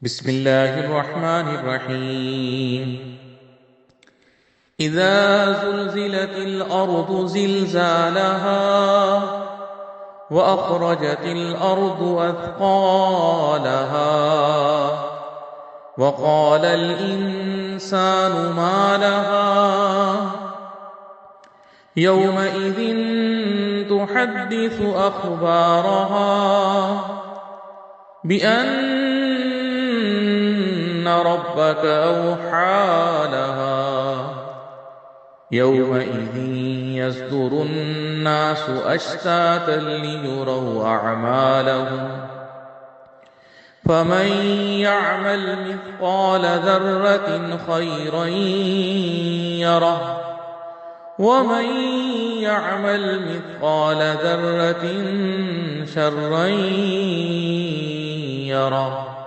بسم الله الرحمن الرحيم. إذا زلزلت الأرض زلزالها وأخرجت الأرض أثقالها وقال الإنسان ما لها يومئذ تحدث أخبارها بأن ربك أوحى لها يومئذ يصدر الناس أشتاتا ليروا أعمالهم فمن يعمل مثقال ذرة خيرا يره ومن يعمل مثقال ذرة شرا يره.